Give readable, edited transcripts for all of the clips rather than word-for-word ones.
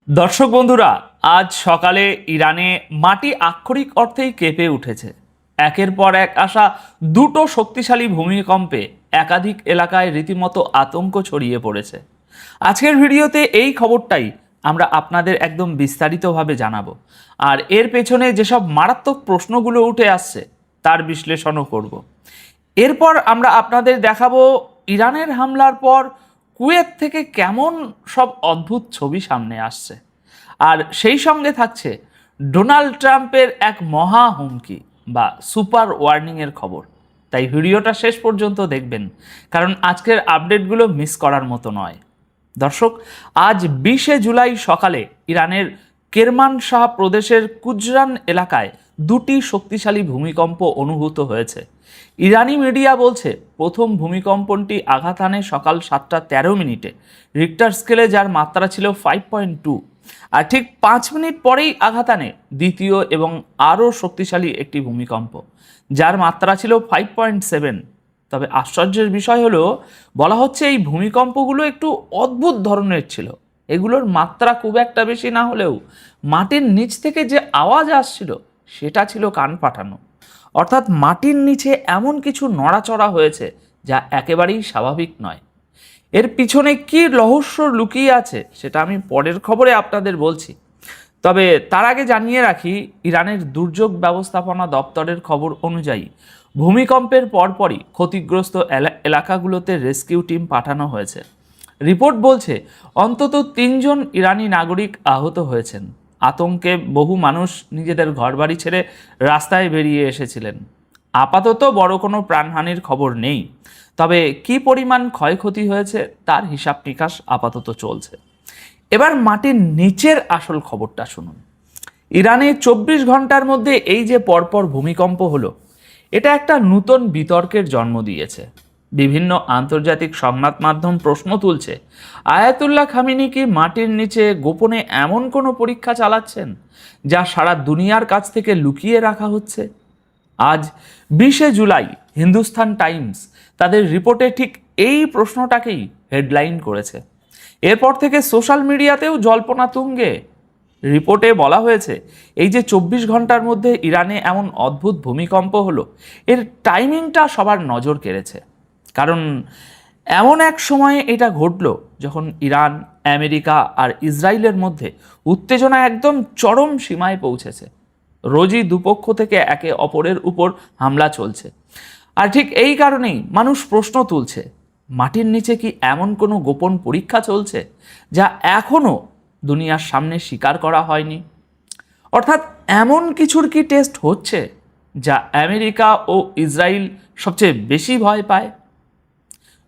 দর্শক বন্ধুরা, আজ সকালে ইরানে মাটি আক্ষরিক অর্থেই কেঁপে উঠেছে। একের পর এক আসা দুটো শক্তিশালী ভূমিকম্পে একাধিক এলাকায় রীতিমতো আতঙ্ক ছড়িয়ে পড়েছে। আজকের ভিডিওতে এই খবরটাই আমরা আপনাদের একদম বিস্তারিতভাবে জানাবো, আর এর পেছনে যেসব মারাত্মক প্রশ্নগুলো উঠে আসছে তার বিশ্লেষণও করব। এরপর আমরা আপনাদের দেখাবো ইরানের হামলার পর কুয়েত থেকে কেমন সব অদ্ভুত ছবি সামনে আসছে, আর সেই সঙ্গে থাকছে ডোনাল্ড ট্রাম্পের এক মহা হুমকি বা সুপার ওয়ার্নিংয়ের খবর। তাই ভিডিওটা শেষ পর্যন্ত দেখবেন, কারণ আজকের আপডেটগুলো মিস করার মতো নয়। দর্শক, আজ 20শে জুলাই সকালে ইরানের কেরমানশাহ প্রদেশের কুজরান এলাকায় দুটি শক্তিশালী ভূমিকম্প অনুভূত হয়েছে। ইরানি মিডিয়া বলছে প্রথম ভূমিকম্পটি আঘাত হানে সকাল 7টা 13 মিনিটে রিক্টার স্কেলে, যার মাত্রা ছিল 5.2, আর ঠিক 5 মিনিট পরেই আঘাত হানে দ্বিতীয় এবং আরও শক্তিশালী একটি ভূমিকম্প, যার মাত্রা ছিল 5.7। তবে আশ্চর্যের বিষয় হলো, বলা হচ্ছে এই ভূমিকম্পগুলো একটু অদ্ভুত ধরনের ছিল। এগুলোর মাত্রা খুব একটা বেশি না হলেও মাটির নিচ থেকে যে আওয়াজ আসছিল সেটা ছিল কান ফাটানো। অর্থাৎ মাটির নিচে এমন কিছু নড়াচড়া হয়েছে যা একেবারেই স্বাভাবিক নয়। এর পিছনে কি রহস্য লুকিয়ে আছে সেটা আমি পরের খবরে আপনাদের বলছি। তবে তার আগে জানিয়ে রাখি, ইরানের দুর্যোগ ব্যবস্থাপনা দপ্তরের খবর অনুযায়ী ভূমিকম্পের পরপরই ক্ষতিগ্রস্ত এলাকাগুলোতে রেস্কিউ টিম পাঠানো হয়েছে। রিপোর্ট বলছে অন্তত 3জন ইরানি নাগরিক আহত হয়েছেন। আতঙ্কে বহু মানুষ নিজেদের ঘরবাড়ি ছেড়ে রাস্তায় বেরিয়ে এসেছিলেন। আপাতত বড় কোনো প্রাণহানির খবর নেই, তবে কি পরিমাণ ক্ষয়ক্ষতি হয়েছে তার হিসাব নিকাশ আপাতত চলছে। এবার মাটির নিচের আসল খবরটা শুনুন। ইরানে 24 ঘন্টার মধ্যে এই যে পরপর ভূমিকম্প হলো, এটা একটা নূতন বিতর্কের জন্ম দিয়েছে। বিভিন্ন আন্তর্জাতিক সংবাদ মাধ্যম প্রশ্ন তুলছে, আয়াতুল্লাহ খামেনি কি মাটির নিচে গোপনে এমন কোনো পরীক্ষা চালাচ্ছেন যা সারা দুনিয়ার কাছ থেকে লুকিয়ে রাখা হচ্ছে? আজ 20শে জুলাই হিন্দুস্তান টাইমস তাদের রিপোর্টে ঠিক এই প্রশ্নটাকেই হেডলাইন করেছে। এরপর থেকে সোশ্যাল মিডিয়াতেও জল্পনা তুঙ্গে। রিপোর্টে বলা হয়েছে, এই যে 24 ঘন্টার মধ্যে ইরানে এমন অদ্ভুত ভূমিকম্প হলো, এর টাইমিংটা সবার নজর কেড়েছে। কারণ এমন এক সময়ে এটা ঘটলো যখন ইরান, আমেরিকা আর ইসরায়েলের মধ্যে উত্তেজনা একদম চরম সীমায় পৌঁছেছে। রোজই দুপক্ষ থেকে একে অপরের উপর হামলা চলছে। আর ঠিক এই কারণেই মানুষ প্রশ্ন তুলছে, মাটির নিচে কি এমন কোনো গোপন পরীক্ষা চলছে যা এখনও দুনিয়ার সামনে স্বীকার করা হয়নি? অর্থাৎ এমন কিছুর কি টেস্ট হচ্ছে যা আমেরিকা ও ইসরায়েল সবচেয়ে বেশি ভয় পায়?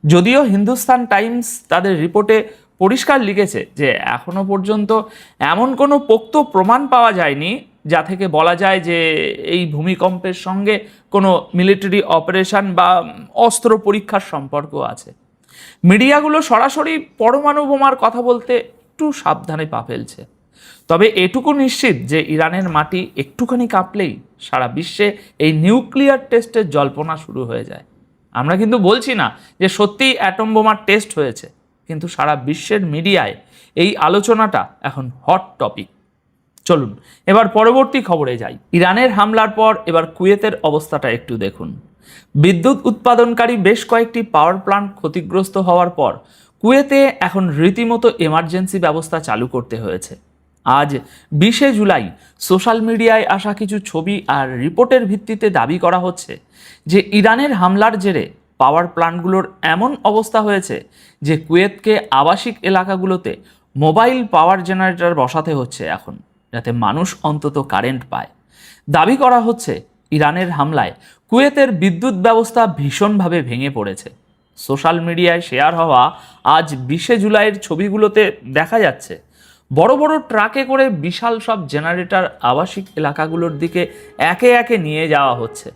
যদিও হিন্দুস্তান টাইমস তাদের রিপোর্টে পরিষ্কার লিখেছে যে এখনো পর্যন্ত এমন কোনো পোক্ত প্রমাণ পাওয়া যায়নি যা থেকে বলা যায় যে এই ভূমিকম্পের সঙ্গে কোনো মিলিটারি অপারেশন বা অস্ত্র পরীক্ষার সম্পর্ক আছে। মিডিয়াগুলো সরাসরি পরমাণু বোমার কথা বলতে একটু সাবধানে পা ফেলছে। তবে এটুকু নিশ্চিত যে ইরানের মাটি একটুখানি কাঁপলেই সারা বিশ্বে এই নিউক্লিয়ার টেস্টের জল্পনা শুরু হয়ে যায়। আমরা কিন্তু বলছি না যে সত্যিই অ্যাটম বোমার টেস্ট হয়েছে, কিন্তু সারা বিশ্বের মিডিয়ায় এই আলোচনাটা এখন হট টপিক। চলুন এবার পরবর্তী খবরে যাই। ইরানের হামলার পর এবার কুয়েতের অবস্থাটা একটু দেখুন। বিদ্যুৎ উৎপাদনকারী বেশ কয়েকটি পাওয়ার প্ল্যান্ট ক্ষতিগ্রস্ত হওয়ার পর কুয়েতে এখন রীতিমতো এমার্জেন্সি ব্যবস্থা চালু করতে হয়েছে। আজ 20শে জুলাই সোশ্যাল মিডিয়ায় আসা কিছু ছবি আর রিপোর্টের ভিত্তিতে দাবি করা হচ্ছে যে ইরানের হামলার জেরে পাওয়ার প্ল্যান্টগুলোর এমন অবস্থা হয়েছে যে কুয়েতকে আবাসিক এলাকাগুলোতে মোবাইল পাওয়ার জেনারেটর বসাতে হচ্ছে এখন, যাতে মানুষ অন্তত কারেন্ট পায়। দাবি করা হচ্ছে ইরানের হামলায় কুয়েতের বিদ্যুৎ ব্যবস্থা ভীষণভাবে ভেঙে পড়েছে। সোশ্যাল মিডিয়ায় শেয়ার হওয়া আজ 20শে জুলাইয়ের ছবিগুলোতে দেখা যাচ্ছে বড় বড় ট্রাকে করে বিশাল সব জেনারেটর আবাসিক এলাকাগুলোর দিকে একে একে নিয়ে যাওয়া হচ্ছে।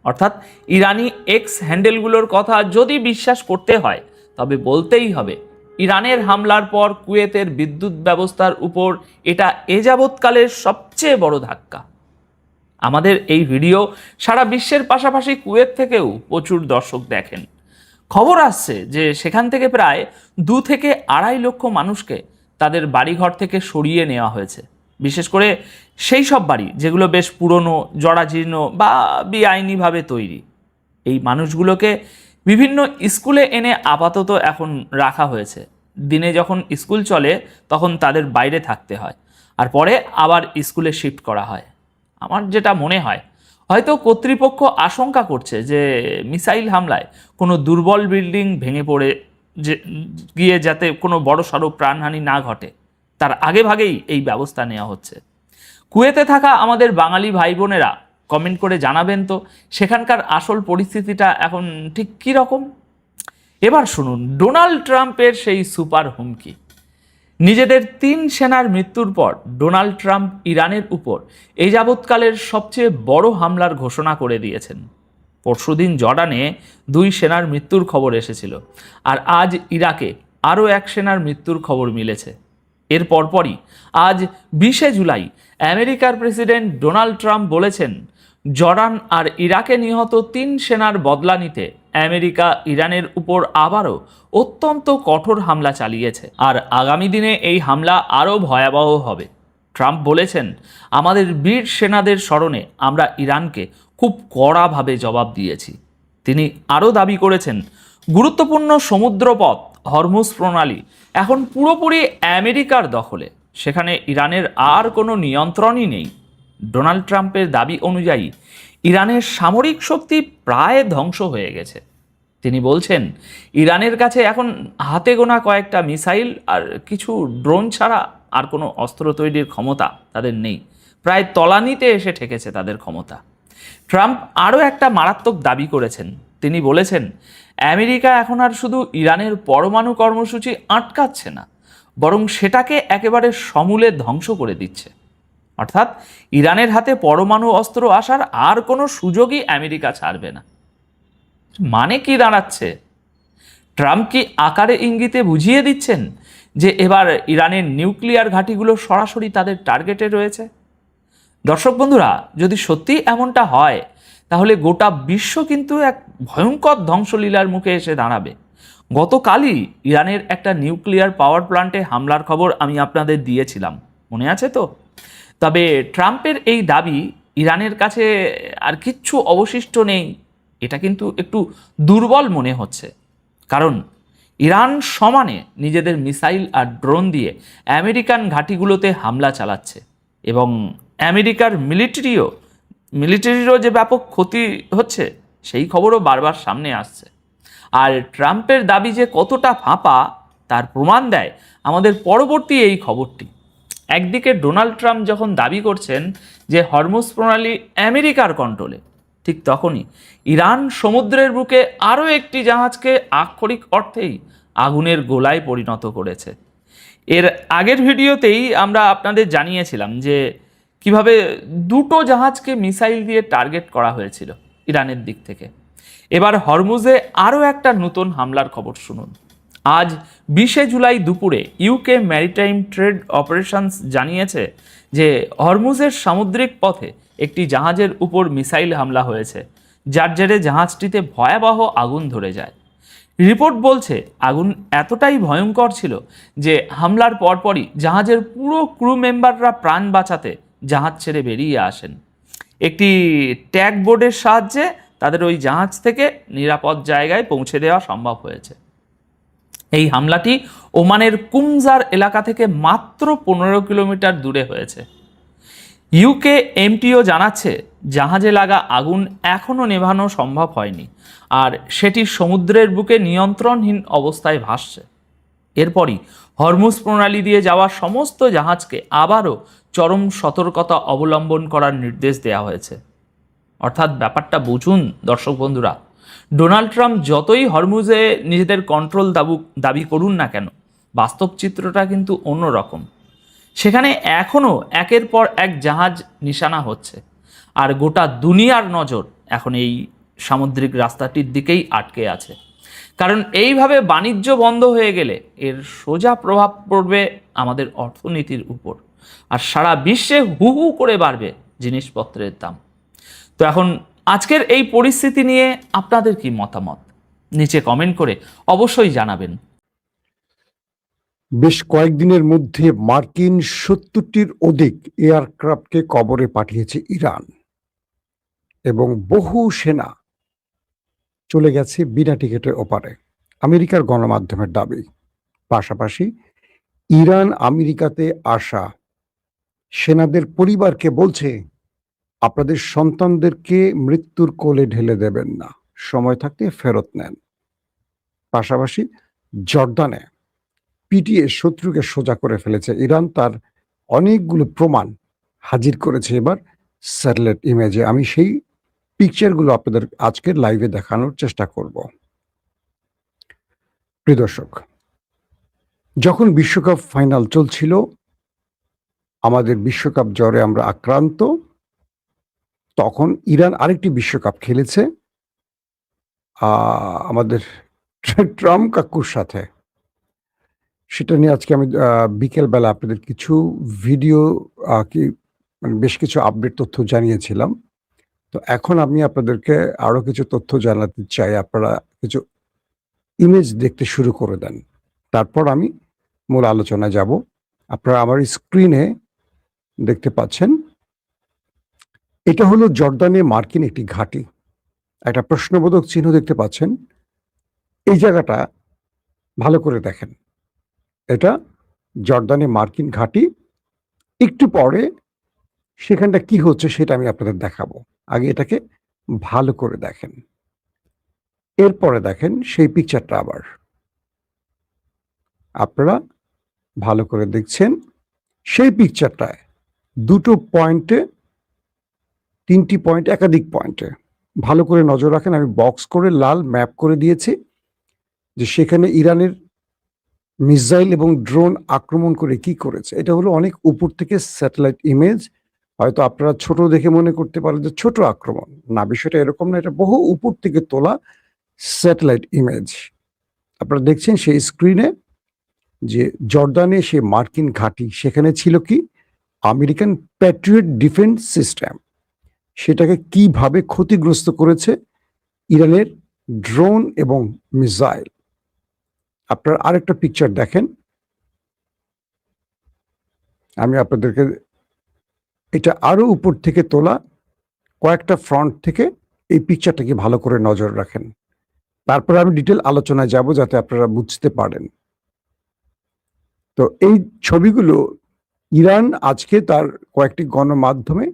অর্থাৎ ইরানি এক্স হ্যান্ডেলগুলোর কথা যদি বিশ্বাস করতে হয়, তবে বলতেই হবে ইরানের হামলার পর কুয়েতের বিদ্যুৎ ব্যবস্থার উপর এটা এ যাবৎকালের সবচেয়ে বড় ধাক্কা। আমাদের এই ভিডিও সারা বিশ্বের পাশাপাশি কুয়েত থেকেও প্রচুর দর্শক দেখেন। খবর আসছে যে সেখান থেকে প্রায় 2 থেকে 2.5 লক্ষ মানুষকে তাদের বাড়িঘর থেকে সরিয়ে নেওয়া হয়েছে। বিশেষ করে সেই সব বাড়ি যেগুলো বেশ পুরনো, জরাজীর্ণ বা বেআইনিভাবে তৈরি। এই মানুষগুলোকে বিভিন্ন স্কুলে এনে আপাতত এখন রাখা হয়েছে। দিনে যখন স্কুল চলে তখন তাদের বাইরে থাকতে হয়, আর পরে আবার স্কুলে শিফট করা হয়। আমার যেটা মনে হয়, হয়তো কর্তৃপক্ষ আশঙ্কা করছে যে মিসাইল হামলায় কোনো দুর্বল বিল্ডিং ভেঙে পড়ে গিয়ে যাতে কোনো বড়সড় প্রাণহানি না ঘটে, তার আগে ভাগেই এই ব্যবস্থা নেওয়া হচ্ছে। কুয়েতে থাকা আমাদের বাঙালি ভাই বোনেরা কমেন্ট করে জানাবেন তো সেখানকার আসল পরিস্থিতিটা এখন ঠিক কী রকম। এবার শুনুন ডোনাল্ড ট্রাম্পের সেই সুপার হুমকি। নিজেদের 3 সেনার মৃত্যুর পর ডোনাল্ড ট্রাম্প ইরানের উপর এই যাবৎকালের সবচেয়ে বড় হামলার ঘোষণা করে দিয়েছেন। পরশুদিন জর্ডানে 2 সেনার মৃত্যুর খবর এসেছিল, আর আজ ইরাকে আরও 1 সেনার মৃত্যুর খবর মিলেছে। এর পরপরই আজ 20শে জুলাই আমেরিকার প্রেসিডেন্ট ডোনাল্ড ট্রাম্প বলেছেন জর্ডান আর ইরাকে নিহত 3 সেনার বদলা নিতে আমেরিকা ইরানের উপর আবারও অত্যন্ত কঠোর হামলা চালিয়েছে, আর আগামী দিনে এই হামলা আরও ভয়াবহ হবে। ট্রাম্প বলেছেন, আমাদের বীর সেনাদের স্মরণে আমরা ইরানকে খুব কড়াভাবে জবাব দিয়েছি। তিনি আরও দাবি করেছেন, গুরুত্বপূর্ণ সমুদ্রপথ হরমুজ প্রণালী এখন পুরোপুরি আমেরিকার দখলে, সেখানে ইরানের আর কোনো নিয়ন্ত্রণই নেই। ডোনাল্ড ট্রাম্পের দাবি অনুযায়ী ইরানের সামরিক শক্তি প্রায় ধ্বংস হয়ে গেছে। তিনি বলছেন, ইরানের কাছে এখন হাতে গোনা কয়েকটা মিসাইল আর কিছু ড্রোন ছাড়া আর কোনো অস্ত্র তৈরির ক্ষমতা তাদের নেই। প্রায় তলানিতে এসে ঠেকেছে তাদের ক্ষমতা। ট্রাম্প আরও একটা মারাত্মক দাবি করেছেন। তিনি বলেছেন, আমেরিকা এখন আর শুধু ইরানের পরমাণু কর্মসূচি আটকাচ্ছে না, বরং সেটাকে একেবারে সমূলে ধ্বংস করে দিচ্ছে। অর্থাৎ ইরানের হাতে পরমাণু অস্ত্র আসার আর কোনো সুযোগই আমেরিকা ছাড়বে না। মানে কি দাঁড়াচ্ছে? ট্রাম্প কি আকারে ইঙ্গিতে বুঝিয়ে দিচ্ছেন যে এবার ইরানের নিউক্লিয়ার ঘাঁটিগুলো সরাসরি তাদের টার্গেটে রয়েছে? দর্শক বন্ধুরা, যদি সত্যি এমনটা হয় তাহলে গোটা বিশ্ব কিন্তু এক ভয়ঙ্কর ধ্বংসলীলার মুখে এসে দাঁড়াবে। গতকালই ইরানের একটা নিউক্লিয়ার পাওয়ার প্ল্যান্টে হামলার খবর আমি আপনাদের দিয়েছিলাম, মনে আছে তো? তবে ট্রাম্পের এই দাবি ইরানের কাছে আর কিচ্ছু অবশিষ্ট নেই, এটা কিন্তু একটু দুর্বল মনে হচ্ছে। কারণ ইরান সমানে নিজেদের মিসাইল আর ড্রোন দিয়ে আমেরিকান ঘাঁটিগুলোতে হামলা চালাচ্ছে, এবং আমেরিকার মিলিটারিরও যে ব্যাপক ক্ষতি হচ্ছে সেই খবরও বারবার সামনে আসছে। আর ট্রাম্পের দাবি যে কতটা ফাঁপা তার প্রমাণ দেয় আমাদের পরবর্তী এই খবরটি। একদিকে ডোনাল্ড ট্রাম্প যখন দাবি করছেন যে হরমুজ প্রণালী আমেরিকার কন্ট্রোলে, ঠিক তখনই ইরান সমুদ্রের বুকে আরও একটি জাহাজকে আক্ষরিক অর্থেই আগুনের গোলায় পরিণত করেছে। এর আগের ভিডিওতেই আমরা আপনাদের জানিয়েছিলাম যে কিভাবে 2টো জাহাজকে মিসাইল দিয়ে টার্গেট করা হয়েছিল ইরানের দিক থেকে। এবার হরমুজে আরও একটা নতুন হামলার খবর শুনুন। আজ 20শে জুলাই দুপুরে ইউকে ম্যারিটাইম ট্রেড অপারেশনস জানিয়েছে যে হরমুজের সামুদ্রিক পথে একটি জাহাজের উপর মিসাইল হামলা হয়েছে, যার জেরে জাহাজটিতে ভয়াবহ আগুন ধরে যায়। রিপোর্ট বলছে আগুন এতটাই ভয়ঙ্কর ছিল যে হামলার পরপরই জাহাজের পুরো ক্রু মেম্বাররা প্রাণ বাঁচাতে জাহাজ ছেড়ে বেরিয়ে আসেন। একটি ট্যাগ বোর্ডের সাহায্যে তাদের ওই জাহাজ থেকে নিরাপদ জায়গায় পৌঁছে দেওয়া সম্ভব হয়েছে। এই হামলাটি ওমানের কুমজার এলাকা থেকে মাত্র 15 কিলোমিটার দূরে হয়েছে। ইউকে এমটিও জানাচ্ছে জাহাজে লাগা আগুন এখনও নেভানো সম্ভব হয়নি, আর সেটি সমুদ্রের বুকে নিয়ন্ত্রণহীন অবস্থায় ভাসছে। এরপরই হরমুজ প্রণালী দিয়ে যাওয়া সমস্ত জাহাজকে আবারও চরম সতর্কতা অবলম্বন করার নির্দেশ দেওয়া হয়েছে। অর্থাৎ ব্যাপারটা বুঝুন দর্শক বন্ধুরা, ডোনাল্ড ট্রাম্প যতই হরমুজে নিজেদের কন্ট্রোল দাবি করুন না কেন, বাস্তব চিত্রটা কিন্তু অন্যরকম। সেখানে এখনও একের পর এক জাহাজ নিশানা হচ্ছে, আর গোটা দুনিয়ার নজর এখন এই সামুদ্রিক রাস্তাটির দিকেই আটকে আছে। কারণ এইভাবে বাণিজ্য বন্ধ হয়ে গেলে এর সোজা প্রভাব পড়বে আমাদের অর্থনীতির উপর, আর সারা বিশ্বে হু হু করে বাড়বে জিনিসপত্রের দাম। তো এখন আজকের এই পরিস্থিতি নিয়ে আপনাদের কি মতামত নিচে কমেন্ট করে অবশ্যই জানাবেন। বেশ কয়েকদিনের মধ্যে মার্কিন 70টির অধিক এয়ারক্রাফটকে কবরে পাঠিয়েছে ইরান এবং বহু সেনা চলে গেছে বিনা টিকিটের ওপারে, আমেরিকার গণমাধ্যমের দাবি। পাশাপাশি ইরান আমেরিকাতে আসা সেনাদের পরিবারকে বলছে, আপনাদের সন্তানদেরকে মৃত্যুর কোলে ঢেলে দেবেন না, সময় থাকতে ফেরত নেন। পাশাপাশি জর্দানে পিটিয়ে শত্রুকে সোজা করে ফেলেছে ইরান, তার অনেকগুলো প্রমাণ হাজির করেছে এবার স্যাটেলাইট ইমেজে। আমি সেই পিকচারগুলো আপনাদের আজকের লাইভে দেখানোর চেষ্টা করব। প্রিয় দর্শক, যখন বিশ্বকাপ ফাইনাল চলছিল, আমাদের বিশ্বকাপ জ্বরে আমরা আক্রান্ত, তখন ইরান আরেকটি বিশ্বকাপ খেলেছে আমাদের ট্রাম্প কাকুর সাথে। সেটা নিয়ে আজকে আমি বিকেলবেলা আপনাদের কিছু ভিডিও মানে বেশ কিছু আপডেট তথ্য জানিয়েছিলাম। তো এখন আমি আপনাদেরকে আরো কিছু তথ্য জানাতে চাই। আপনারা কিছু ইমেজ দেখতে শুরু করে দেন, তারপর আমি মূল আলোচনায় যাব। আপনারা আমার স্ক্রিনে দেখতে পাচ্ছেন, এটা হলো জর্দানে মার্কিন একটি ঘাঁটি। একটা প্রশ্নবোধক চিহ্ন দেখতে পাচ্ছেন। এই জায়গাটা ভালো করে দেখেন, এটা জর্দানে মার্কিন ঘাঁটি। একটু পরে সেখানটা কি হচ্ছে সেটা আমি আপনাদের দেখাবো। আগে এটাকে ভালো করে দেখেন, এরপরে দেখেন সেই পিকচারটা আবার। আপনারা ভালো করে দেখছেন সেই পিকচারটায় দুটো পয়েন্টে, তিনটি পয়েন্ট, একাধিক পয়েন্টে ভালো করে নজর রাখেন। আমি বক্স করে লাল ম্যাপ করে দিয়েছি যে সেখানে ইরানের মিসাইল এবং ড্রোন আক্রমণ করে কি করেছে। এটা হলো অনেক উপর থেকে স্যাটেলাইট ইমেজ। হয়তো আপনারা ছোট দেখে মনে করতে পারেন যে ছোট আক্রমণ, না, বিষয়টা এরকম না। এটা বহু উপর থেকে তোলা স্যাটেলাইট ইমেজ। আপনারা দেখছেন সেই স্ক্রিনে যে জর্দানে সে মার্কিন ঘাঁটি, সেখানে ছিল কি আমেরিকান প্যাট্রিয়ট ডিফেন্স সিস্টেম। সেটাকে কিভাবে ক্ষতিগ্রস্ত করেছে ইরানের ড্রোন এবং মিসাইল। আপনার আরেকটা পিকচার দেখেন, আমি আপনাদেরকে, এটা আরো উপর থেকে তোলা কয়েকটা ফ্রন্ট থেকে। এই পিকচারটাকে ভালো করে নজর রাখেন, তারপর আমি ডিটেল আলোচনায় যাব যাতে আপনারা বুঝতে পারেন। তো এই ছবিগুলো ইরান আজকে তার কয়েকটি গণমাধ্যমে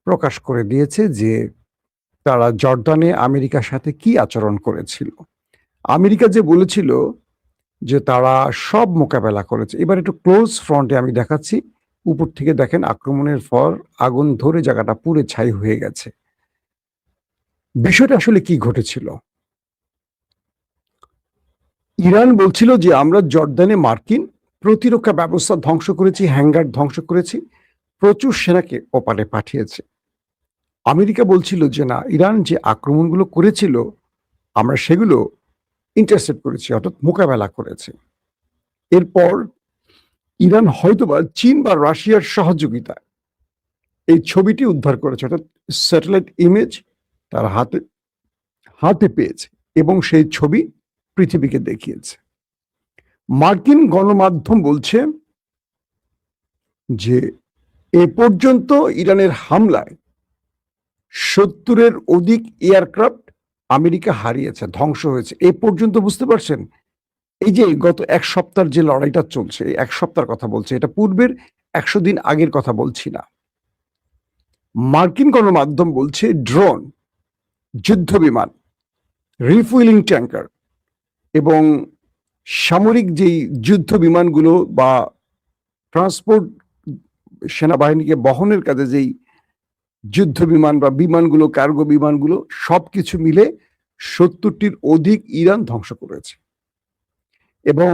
প্রকাশ করে দিয়েছে যে তারা জর্দানে আমেরিকার সাথে কি আচরণ করেছিল। আমেরিকা যে বলেছিল যে তারা সব মোকাবেলা করেছে, এবার একটু ক্লোজ ফ্রন্টে আমি দেখাচ্ছি। উপর থেকে দেখেন, আক্রমণের পর আগুন ধরে জায়গাটা পুড়ে ছাই হয়ে গেছে। বিষয়টা আসলে কি ঘটেছিল? ইরান বলছিল যে আমরা জর্দানে মার্কিন প্রতিরক্ষা ব্যবস্থা ধ্বংস করেছি, হ্যাঙ্গার ধ্বংস করেছি, প্রচুর সেনাকে ওপারে পাঠিয়েছে। আমেরিকা বলছিল যে না, ইরান যে আক্রমণগুলো করেছিল আমরা সেগুলো ইন্টারসেপ্ট করেছি, অর্থাৎ মোকাবেলা করেছে। এরপর ইরান হয়তোবা চীন বা রাশিয়ার সহযোগিতায় এই ছবিটি উদ্ধার করেছে, অর্থাৎ স্যাটেলাইট ইমেজ তার হাতে পেয়েছে এবং সেই ছবি পৃথিবীকে দেখিয়েছে। মার্কিন গণমাধ্যম বলছে যে এ পর্যন্ত ইরানের হামলায় 70-এর অধিক এয়ারক্রাফট আমেরিকা হারিয়েছে, ধ্বংস হয়েছে। এ পর্যন্ত, বুঝতে পারছেন? এই যে গত এক সপ্তাহের যে লড়াইটা চলছে, এই এক সপ্তাহের কথা বলছে, এটা পূর্বের 100 দিন আগের কথা বলছি না। মার্কিন গণমাধ্যম বলছে ড্রোন, যুদ্ধ বিমান, রিফুয়েলিং ট্যাঙ্কার এবং সামরিক যেই যুদ্ধ বিমানগুলো বা ট্রান্সপোর্ট, সেনাবাহিনীকে বহনের কাজে যেই যুদ্ধ বিমান বা বিমানগুলো, কার্গো বিমানগুলো, সবকিছু মিলে 70-টির অধিক ইরান ধ্বংস করেছে। এবং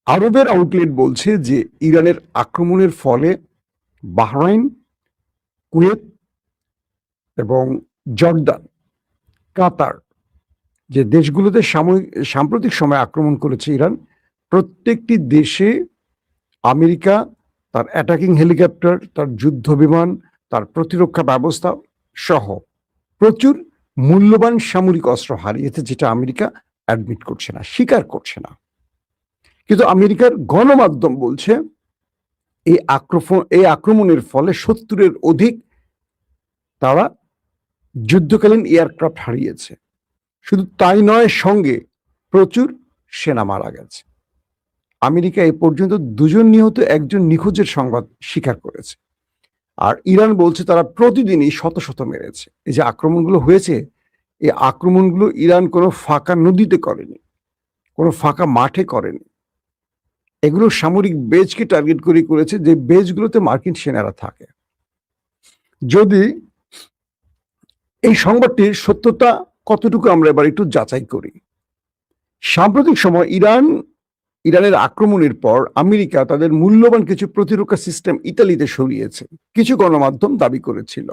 আরবের আউটলেট বলছে যে ইরানের আক্রমণের ফলে বাহরাইন, কুয়েত এবং জর্দান, কাতার, যে দেশগুলোতে সাম্প্রতিক সময় আক্রমণ করেছে ইরান, প্রত্যেকটি দেশে আমেরিকা তার অ্যাটাকিং হেলিকপ্টার, তার যুদ্ধ বিমান, তার প্রতিরক্ষা ব্যবস্থা সহ প্রচুর মূল্যবান সামরিক অস্ত্র হারিয়েছে, যেটা আমেরিকা অ্যাডমিট করছে না, স্বীকার করছে না। কিন্তু আমেরিকার গণমাধ্যম বলছে এই আক্রমণের ফলে 70-এর অধিক তারা যুদ্ধকালীন এয়ারক্রাফট হারিয়েছে। শুধু তাই নয়, সঙ্গে প্রচুর সেনা মারা গেছে। আমেরিকা এ পর্যন্ত 2 জন নিহত, 1 জন নিখোঁজের সংবাদ স্বীকার করেছে। আর ইরান বলছে তারা প্রতিদিনই শত শত মেরেছে। এই যে আক্রমণগুলো হয়েছে, এই আক্রমণগুলো ইরান কোনো ফাঁকা নদীতে করেনি, কোনো ফাঁকা মাঠে করেনি। এগুলো সামরিক বেজকে টার্গেট করে করেছে, যে বেজগুলোতে মার্কিন সেনারা থাকে। যদি এই সংবাদটির সত্যতা কতটুকু আমরা এবার একটু যাচাই করি। সাম্প্রতিক সময় ইরানের আক্রমণের পর আমেরিকা তাদের মূল্যবান কিছু প্রতিরক্ষা সিস্টেম ইতালিতে সরিয়েছে, কিছু গণমাধ্যম দাবি করেছিল।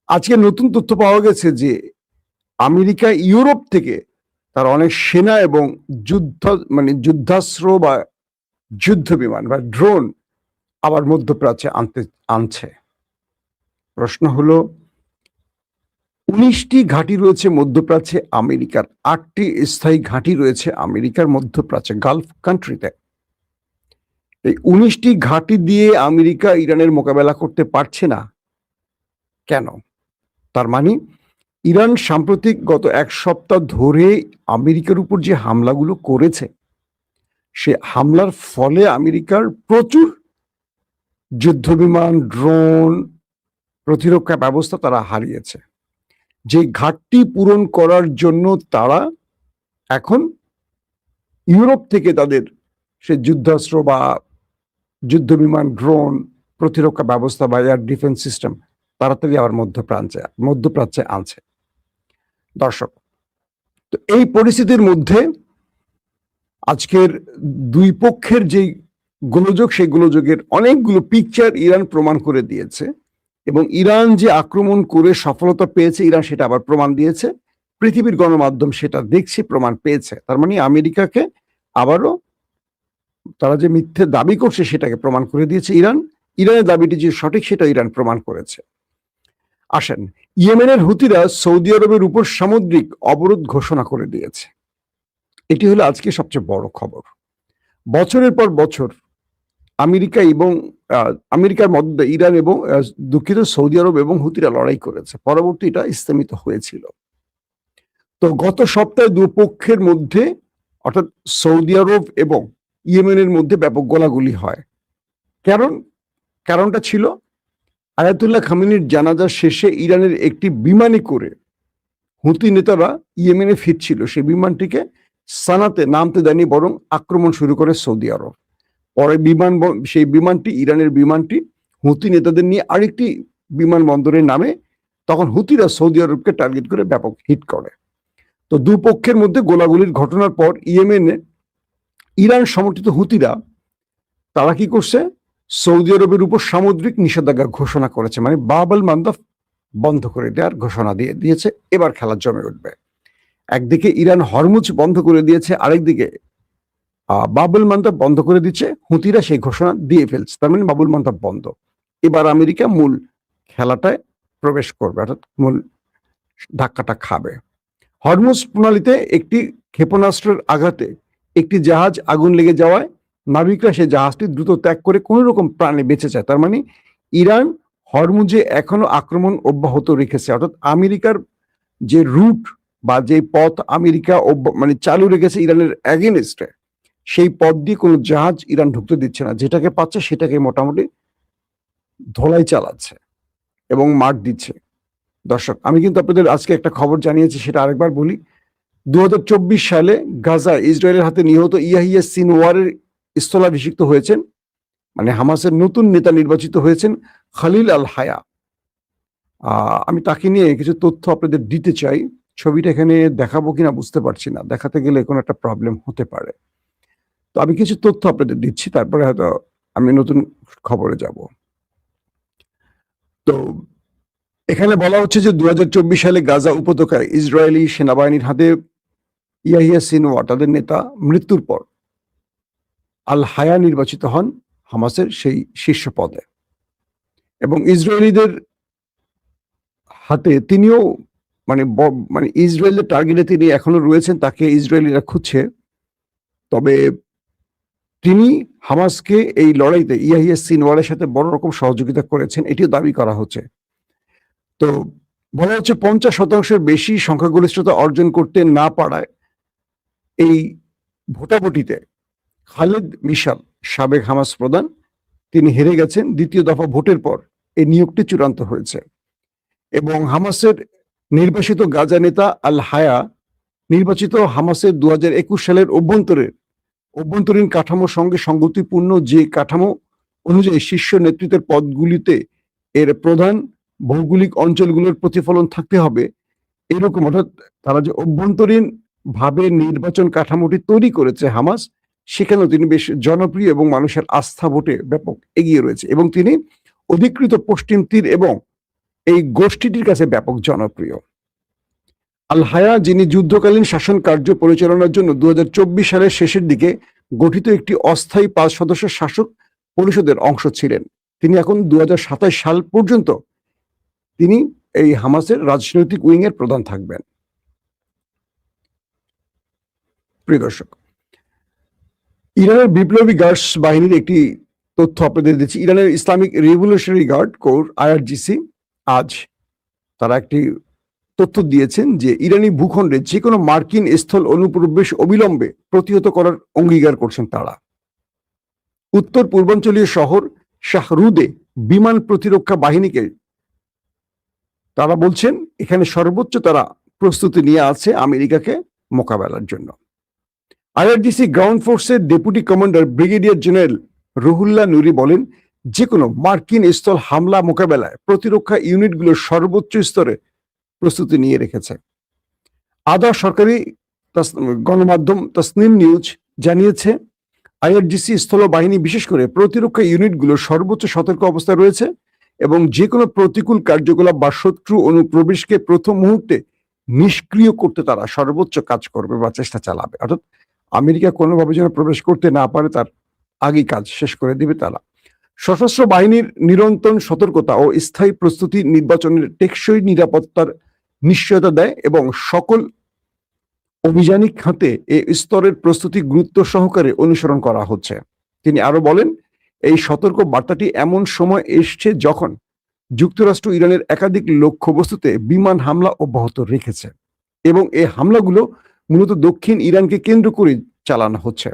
আজকে নতুন তথ্য পাওয়া গেছে যে আমেরিকা ইউরোপ থেকে তার অনেক সেনা এবং যুদ্ধাস্ত্র বা যুদ্ধ বিমান বা ড্রোন আবার মধ্যপ্রাচ্যে আনছে। প্রশ্ন হলো, 19টি ঘাঁটি রয়েছে মধ্যপ্রাচ্যে আমেরিকার, 8টি স্থায়ী ঘাঁটি রয়েছে আমেরিকার মধ্যপ্রাচ্যে, গালফ কান্ট্রিতে। এই 19টি ঘাঁটি দিয়ে আমেরিকা ইরানের মোকাবেলা করতে পারছে না কেন? তার মানে ইরান সাম্প্রতিক গত 1 সপ্তাহ ধরে আমেরিকার উপর যে হামলাগুলো করেছে, সে হামলার ফলে আমেরিকার প্রচুর যুদ্ধবিমান, ড্রোন, প্রতিরক্ষা ব্যবস্থা তারা হারিয়েছে। যে ঘাটতি পূরণ করার জন্য তারা এখন ইউরোপ থেকে তাদের সে যুদ্ধাস্ত্র বা যুদ্ধবিমান, ড্রোন, প্রতিরক্ষা ব্যবস্থা বা এয়ার ডিফেন্স সিস্টেম তাড়াতাড়ি আবার মধ্যপ্রাচ্যে আনছে। দর্শক, তো এই পরিস্থিতির মধ্যে আজকের দুই পক্ষের যে গোলযোগ, সেই গোলযোগের অনেকগুলো পিকচার ইরান প্রমাণ করে দিয়েছে, এবং ইরান যে আক্রমণ করে সফলতা পেয়েছে, ইরান সেটা আবার প্রমাণ দিয়েছে। পৃথিবীর গণমাধ্যম সেটা দেখছে, প্রমাণ পেয়েছে। তার মানে আমেরিকাকে আবারও তারা যে মিথ্যে দাবি করছে সেটাকে প্রমাণ করে দিয়েছে ইরান। ইরানের দাবিটি যে সঠিক সেটা ইরান প্রমাণ করেছে। আসেন, ইয়েমেনের হুতিরা সৌদি আরবের উপর সামুদ্রিক অবরোধ ঘোষণা করে দিয়েছে। এটি হলো আজকে সবচেয়ে বড় খবর। বছরের পর বছর আমেরিকার মধ্যে ইরান এবং সৌদি আরব এবং হুতিরা লড়াই করেছে, পরবর্তী এটা স্থগিত হয়েছিল। তো গত সপ্তাহে দুপক্ষের মধ্যে, অর্থাৎ সৌদি আরব এবং ইয়েমেনের মধ্যে ব্যাপক গোলাগুলি হয়। কারণটা ছিল আয়াতুল্লাহ খামেনির জানাজা শেষে ইরানের একটি বিমানে করে হুতি নেতারা ইয়েমেনে ফিরছিল। সেই বিমানটিকে সানাতে নামতে দেয়নি, বরং আক্রমণ শুরু করে সৌদি আরব। পরে সেই বিমানটি, ইরানের বিমানটি হুতি নেতাদের নিয়ে আরেকটি বিমানবন্দরের নামে, তখন হুতিরা সৌদি আরবকে টার্গেট করে ব্যাপক হিট করে। তো দুপক্ষের মধ্যে গোলাগুলির ঘটনার পর ইয়েমেনে ইরান সমর্থিত হুতিরা তারা কি করছে, সৌদি আরবের উপর সামুদ্রিক নিষেধাজ্ঞা ঘোষণা করেছে, মানে বাব-আল মান্দাব বন্ধ করে দেওয়ার ঘোষণা দিয়েছে। এবার খেলা জমে উঠবে। একদিকে ইরান হরমুজ বন্ধ করে দিয়েছে, আরেকদিকে বাব-আল মান্দাব বন্ধ করে দিচ্ছে। হুতিরা সেই ঘোষণা দিয়ে ফেলছে, তার মানে বাব-আল মান্দাব বন্ধ। এবার আমেরিকা মূল খেলাটায় প্রবেশ করবে, অর্থাৎ মূল ধাক্কাটা খাবে। হরমুজ প্রণালীতে একটি ক্ষেপণাস্ত্রের আঘাতে একটি জাহাজ আগুন লেগে যাওয়ায় নাবিকরা সেই জাহাজটি দ্রুত ত্যাগ করে কোনো রকম প্রাণে বেঁচে যায়। তার মানে ইরান হরমুজে এখনো আক্রমণ অব্যাহত রেখেছে, অর্থাৎ আমেরিকার যে রুট বা যে পথ আমেরিকা চালু রেখেছে ইরানের এগেনস্টে, সেই পথ দিয়ে কোনো জাহাজ ইরান ঢুকতে দিচ্ছে না। যেটাকে পাচ্ছে সেটাকে মোটামুটি ধোলাই চালাচ্ছে এবং মার দিচ্ছে। দর্শক, আমি কিন্তু আপনাদের আজকে একটা খবর জানিয়েছি, সেটা আরেকবার বলি। 2024 সালে গাজায় ইসরায়েলের হাতে নিহত ইয়াহিয়া সিনওয়ারের স্থলাভিষিক্ত হয়েছেন, মানে হামাসের নতুন নেতা নির্বাচিত হয়েছেন খালিল আল হায়া। আমি তাকে নিয়ে কিছু তথ্য আপনাদের দিতে চাই। ছবিটা এখানে দেখাবো কিনা বুঝতে পারছি না, দেখাতে গেলে কোনো একটা প্রবলেম হতে পারে। তো আমি কিছু তথ্য আপনাদের দিচ্ছি, তারপরে হয়তো আমি নতুন খবরে যাব। তো এখানে বলা হচ্ছে যে 2024 সালে গাজা উপত্যকায় ইসরায়েলি সেনাবাহিনীর হাতে ইয়াহিয়া সিনওয়ার, তাদের নেতা, মৃত্যুর পর আল হায়া নির্বাচিত হন হামাসের সেই শীর্ষ পদে, এবং ইসরায়েলিদের হাতে তিনিও ইসরায়েলের টার্গেটে তিনি এখনো রয়েছেন, তাকে ইসরায়েলিরা খুঁজছে। তবে তিনি হামাসকে এই লড়াইতে ইয়াহিয়া সিনওয়ারের সাথে বড় রকম সহযোগিতা করেছেন, এটিও দাবি করা হচ্ছে। তো বলা হচ্ছে 50% বেশি সংখ্যাগরিষ্ঠতা অর্জন করতে না পারায় এই ভোটাভুটিতে খালেদ মিশাল, সাবেক হামাস প্রধান, তিনি হেরে গেছেন। দ্বিতীয় দফা ভোটের পর এই নিয়োগটি চূড়ান্ত হয়েছে এবং হামাসের নির্বাসিত গাজা নেতা আল হায়া নির্বাচিত হামাসের 2021 সালের অভ্যন্তরীণ কাঠামোর সঙ্গে সঙ্গতিপূর্ণ যে কাঠামো অনুযায়ী শীর্ষ নেতৃত্বের পদগুলিতে এর প্রধান ভৌগোলিক অঞ্চলগুলোর প্রতিফলন থাকতে হবে, এরকম, অর্থাৎ তারা যে অভ্যন্তরীণ ভাবে নির্বাচন কাঠামোটি তৈরি করেছে হামাস, সেখানেও তিনি বেশ জনপ্রিয় এবং মানুষের আস্থা ভোটে ব্যাপক এগিয়ে রয়েছে এবং তিনি অধিকৃত পশ্চিম তীর এবং এই গোষ্ঠীটির কাছে ব্যাপক জনপ্রিয়। আল হায়া, যিনি যুদ্ধকালীন শাসন কার্য পরিচালনার জন্য 2024 সালের শেষের দিকে গঠিত একটি অস্থায়ী 5 সদস্য শাসক পরিষদের অংশ ছিলেন, তিনি এখন 2027 সাল পর্যন্ত তিনি এই হামাসের রাজনৈতিক উইং এর প্রধান থাকবেন। প্রিয় দর্শক, ইরানের বিপ্লবী গার্ডস বাহিনীর একটি তথ্য আপনাদের দিচ্ছি। ইরানের Islamic revolutionary guard corps IRGC আজ তারা একটি তথ্য দিয়েছেন যে ইরানি ভূখণ্ডে যে কোনো মার্কিন স্থল অনুপ্রবেশ অবিলম্বে প্রতিহত করার অঙ্গীকার করছেন তারা। উত্তর পূর্বাঞ্চলীয় শহর শাহরুদে বিমান প্রতিরক্ষা বাহিনীকে তারা বলছেন এখানে সর্বোচ্চ তারা প্রস্তুতি নিয়ে আছে আমেরিকাকে মোকাবেলার জন্য। IRGC গ্রাউন্ড ফোর্সের deputy commander brigadier general Ruhollah Nouri বলেন, যে কোনো মার্কিন স্থল হামলা মোকাবেলায় প্রতিরক্ষা ইউনিটগুলোর সর্বোচ্চ স্তরে প্রস্তুতি নিয়ে রেখেছে। আধা সরকারি গণমাধ্যম তসনিম নিউজ জানিয়েছে, IRGC স্থল বাহিনী বিশেষ করে প্রতিরক্ষা ইউনিটগুলো সর্বোচ্চ সতর্ক অবস্থায় রয়েছে এবং যে কোনো প্রতিকূল কার্যকলাপ বা শত্রু অনুপ্রবেশকে প্রথম মুহূর্তে নিষ্ক্রিয় করতে তারা সর্বোচ্চ কাজ করবে বা চেষ্টা চালাবে। অর্থাৎ আমেরিকা কোনোভাবে যেন প্রবেশ করতে না পারে তার আগেই কাজ শেষ করে দিবে তারা। সশস্ত্র বাহিনীর নিরন্তর সতর্কতা ও স্থায়ী প্রস্তুতি নির্বাচনের টেকসই নিরাপত্তার নিশ্চয়তা দেয় এবং সকল অভিযানিক খাতে এই স্তরের প্রস্তুতি গুরুত্ব সহকারে অনুসরণ করা হচ্ছে। তিনি আরো বলেন, এই সতর্ক বার্তাটি এমন সময় এসছে যখন যুক্তরাষ্ট্র ইরানের একাধিক লক্ষ্যবস্তুতে বিমান হামলা অব্যাহত রেখেছে এবং এই হামলাগুলো মূলত দক্ষিণ ইরানকে কেন্দ্র করে চালানো হচ্ছে।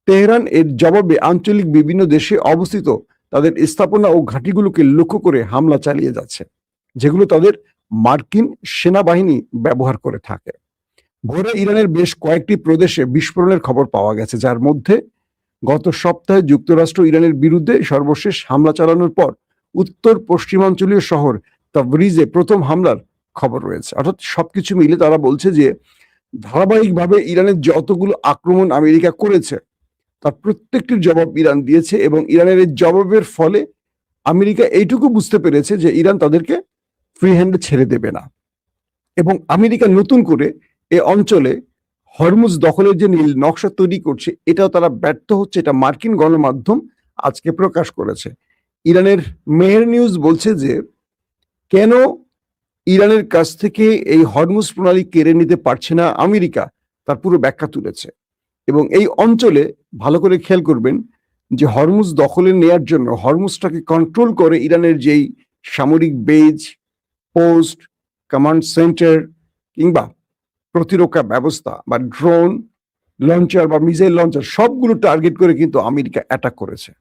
তেহরান এর জবাবে আঞ্চলিক বিভিন্ন দেশে অবস্থিত তাদের স্থাপনা ও ঘাঁটিগুলোকে লক্ষ্য করে হামলা চালিয়ে যাচ্ছে, যেগুলো তাদের মার্কিন সেনাবাহিনী ব্যবহার করে থাকে। ভোরে ইরানের বেশ কয়েকটি প্রদেশে বিস্ফোরণের খবর পাওয়া গেছে, যার মধ্যে গত সপ্তাহে যুক্তরাষ্ট্র ইরানের বিরুদ্ধে সর্বশেষ হামলা চালানোর পর উত্তর পশ্চিমাঞ্চলীয় শহর তাবরিজে প্রথম হামলার খবর রয়েছে। অর্থাৎ সবকিছু মিলে তারা বলছে যে ধারাবাহিকভাবে ইরানের যতগুলো আক্রমণ আমেরিকা করেছে তার প্রত্যেকটির জবাব ইরান দিয়েছে এবং ইরানের এই জবাবের ফলে আমেরিকা এইটুকু বুঝতে পেরেছে যে ইরান তাদেরকে ফ্রি হ্যান্ডে ছেড়ে দেবে না এবং আমেরিকা নতুন করে এ অঞ্চলে হরমুজ দখলের যে নীল নকশা তৈরি করছে এটাও তারা ব্যর্থ হচ্ছে, এটা মার্কিন গণমাধ্যম আজকে প্রকাশ করেছে। ইরানের মেহের নিউজ বলছে যে কেন ইরানের কাছ থেকে এই হরমুজ প্রণালী কেড়ে নিতে পারছে না আমেরিকা, তার পুরো ব্যাখ্যা তুলেছে এবং এই অঞ্চলে ভালো করে খেয়াল করবেন যে হরমুজ দখলে নেয়ার জন্য হরমুজটাকে কন্ট্রোল করে ইরানের যেই সামরিক বেজ, পোস্ট, কমান্ড সেন্টার কিংবা প্রতিরক্ষা ব্যবস্থা বা ড্রোন লঞ্চার বা মিসাইল লঞ্চার সবগুলো টার্গেট করে কিন্তু আমেরিকা অ্যাটাক করেছে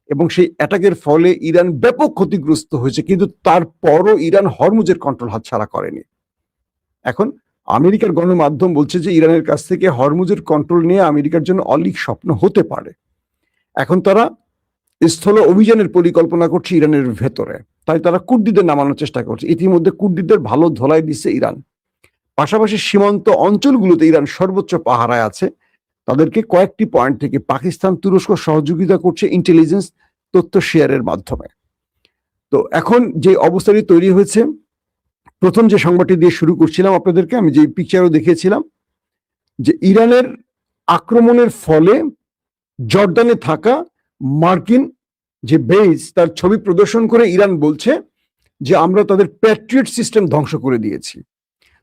এবং সেই অ্যাটাকের ফলে ইরান ব্যাপক ক্ষতিগ্রস্ত হয়েছে, কিন্তু তারপরও ইরান হরমুজের কন্ট্রোল হাতছাড়া করেনি। এখন আমেরিকার গণমাধ্যম বলছে যে ইরানের কাছ থেকে হরমুজের কন্ট্রোল নিয়ে আমেরিকার জন্য অলিক স্বপ্ন হতে পারে। এখন তারা স্থল অভিযানের পরিকল্পনা করছে ইরানের ভেতরে, তাই তারা কুর্দিদের নামানোর চেষ্টা করছে। ইতিমধ্যে কুর্দিদের ভালো ধোলাই দিচ্ছে ইরান। পাশাপাশি সীমান্ত অঞ্চলগুলোতে ইরান সর্বোচ্চ পাহারায় আছে, তাদেরকে কয়েকটি পয়েন্ট থেকে পাকিস্তান, তুরস্ক সহযোগিতা করছে ইন্টেলিজেন্স তথ্য শেয়ারের মাধ্যমে। তো এখন যে অবস্থাটি তৈরি হয়েছে, প্রথম যে সংবাদটি দিয়ে শুরু করছিলাম আপনাদেরকে, আমি যে পিকচারও দেখিয়েছিলাম যে ইরানের আক্রমণের ফলে জর্ডানে থাকা মার্কিন যে বেস তার ছবি প্রদর্শন করে ইরান বলছে যে আমরা তাদের প্যাট্রিয়ট সিস্টেম ধ্বংস করে দিয়েছি,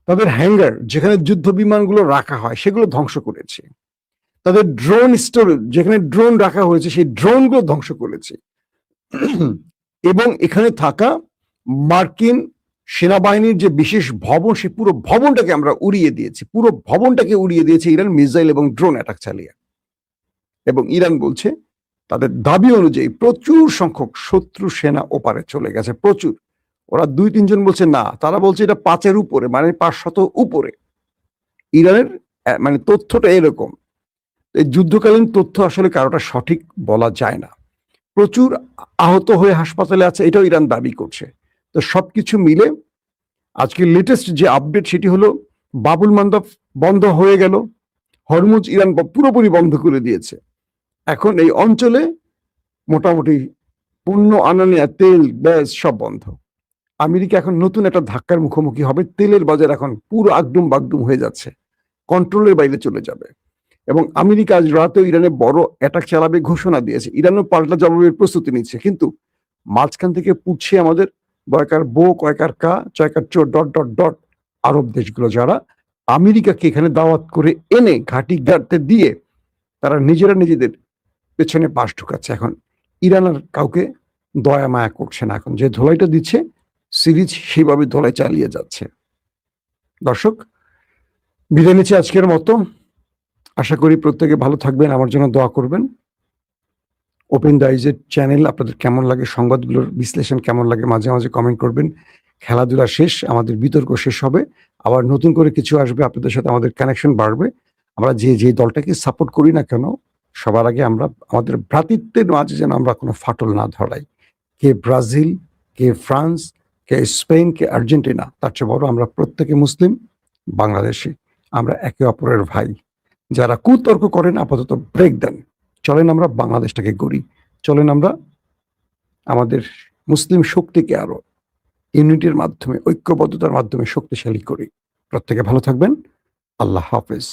তাদের হ্যাঙ্গার যেখানে যুদ্ধ বিমানগুলো রাখা হয় সেগুলো ধ্বংস করেছি। তাদের ড্রোন স্টোরেজ, যেখানে ড্রোন রাখা হয়েছে সেই ড্রোনগুলো ধ্বংস করেছে। এবং এখানে থাকা মার্কিন সেনাবাহিনীর যে বিশেষ ভবন, সেই পুরো ভবনটাকে আমরা উড়িয়ে দিয়েছি, পুরো ভবনটাকে উড়িয়ে দিয়েছে ইরান মিসাইল এবং ড্রোন অ্যাটাক চালিয়ে। এবং ইরান বলছে তাদের দাবি অনুযায়ী প্রচুর সংখ্যক শত্রু সেনা ওপারে চলে গেছে, প্রচুর। ওরা 2-3 জন বলছে না, তারা বলছে এটা 5-এর উপরে, মানে 500 উপরে। ইরানের মানে তথ্যটা এরকম। এই যুদ্ধকালীন তথ্য আসলে কারোটা সঠিক বলা যায় না। প্রচুর আহত হয়ে হাসপাতালে আছে, এটাও ইরান দাবি করছে। তো সবকিছু মিলে আজকে লেটেস্ট যে আপডেট সেটি হলো বাবুল মান্দাব বন্ধ হয়ে গেল, হরমুজ ইরান পুরোপুরি বন্ধ করে দিয়েছে। এখন এই অঞ্চলে মোটামুটি পণ্য আনা নেয়া, তেল, গ্যাস সব বন্ধ। আমেরিকা এখন নতুন একটা ধাক্কার মুখোমুখি হবে। তেলের বাজার এখন পুরো আগডুম বাগডুম হয়ে যাচ্ছে, কন্ট্রোলের বাইরে চলে যাবে। এবং আমেরিকা আজ রাতেও ইরানে বড় অ্যাটাক চালাবে ঘোষণা দিয়েছে, ইরানও পাল্টা জবাবের প্রস্তুতি নিচ্ছে। কিন্তু মাঝখান থেকে পুড়ছে আমাদের বয়কার বো, কয়কার কা, চয়কার চোর, ডট ডট ডট আরব দেশগুলো, যারা আমেরিকাকে এখানে দাওয়াত করে এনে ঘাঁটি গাড়তে দিয়ে তারা নিজেরা নিজেদের পেছনে পাশ ঢুকাচ্ছে। এখন ইরান আর কাউকে দয়া মায়া করছে না, এখন যে ধোলাইটা দিচ্ছে সিরিজ সেইভাবে ধোলাই চালিয়ে যাচ্ছে। দর্শক, বিদায় নিচ্ছে আজকের মতো। আশা করি প্রত্যেকে ভালো থাকবেন, আমার জন্য দোয়া করবেন। ওপেন দ্য আইজের চ্যানেল আপনাদের কেমন লাগে, সংবাদগুলোর বিশ্লেষণ কেমন লাগে মাঝে মাঝে কমেন্ট করবেন। খেলাধুলা শেষ, আমাদের বিতর্ক শেষ হবে, আবার নতুন করে কিছু আসবে, আপনাদের সাথে আমাদের কানেকশন বাড়বে। আমরা যে দলটাকে সাপোর্ট করি না কেন, সবার আগে আমরা আমাদের ভ্রাতৃত্বের মাঝে যেন আমরা কোনো ফাটল না ধরাই। কে ব্রাজিল, কে ফ্রান্স, কে স্পেন, কে আর্জেন্টিনা, তার চেয়ে বড় আমরা প্রত্যেকে মুসলিম বাংলাদেশি, আমরা একে অপরের ভাই। যারা কুতর্ক করেন আপাতত ব্রেক দেন। চলেন আমরা বাংলাদেশটাকে গড়ি, চলেন আমরা আমাদের মুসলিম শক্তিকে আরো ইউনিটির মাধ্যমে, ঐক্যবদ্ধতার মাধ্যমে শক্তিশালী করি। প্রত্যেকে ভালো থাকবেন। আল্লাহ হাফেজ।